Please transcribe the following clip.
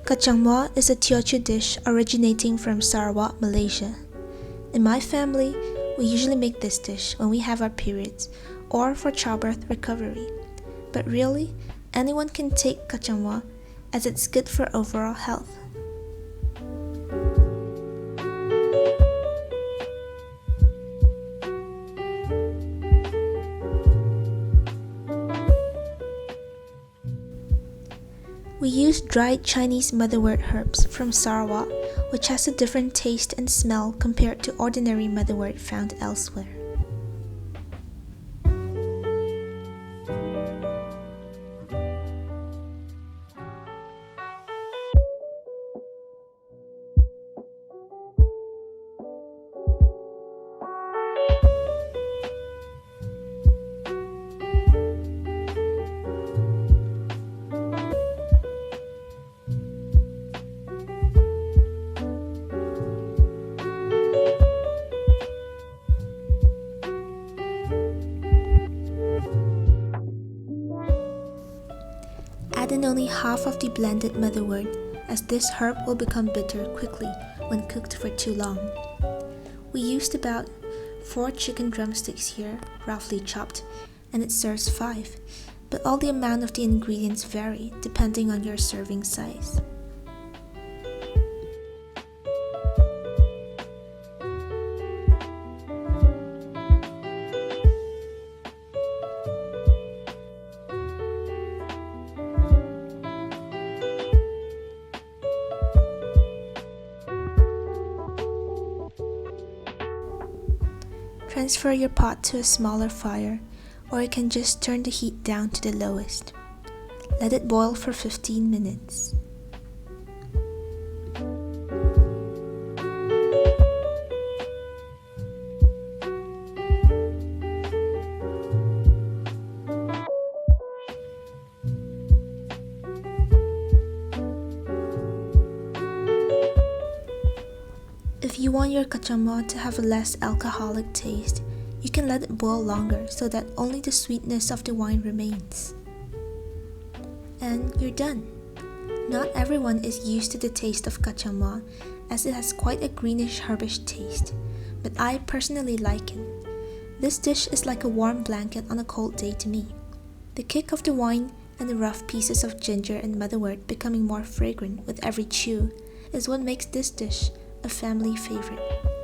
Kacang is a Teochew dish originating from Sarawak, Malaysia. In my family, we usually make this dish when we have our periods or for childbirth recovery. But really, anyone can take kacang as it's good for overall health. We use dried Chinese motherwort herbs from Sarawak, which has a different taste and smell compared to ordinary motherwort found elsewhere. Add in only half of the blended motherwort, as this herb will become bitter quickly when cooked for too long. We used about 4 chicken drumsticks here, roughly chopped, and it serves 5, but all the amount of the ingredients vary depending on your serving size. Transfer your pot to a smaller fire, or you can just turn the heat down to the lowest. Let it boil for 15 minutes. If you want your kacang to have a less alcoholic taste, you can let it boil longer so that only the sweetness of the wine remains. And you're done. Not everyone is used to the taste of kacang as it has quite a greenish herbish taste, but I personally like it. This dish is like a warm blanket on a cold day to me. The kick of the wine and the rough pieces of ginger and motherwort becoming more fragrant with every chew is what makes this dish a family favorite.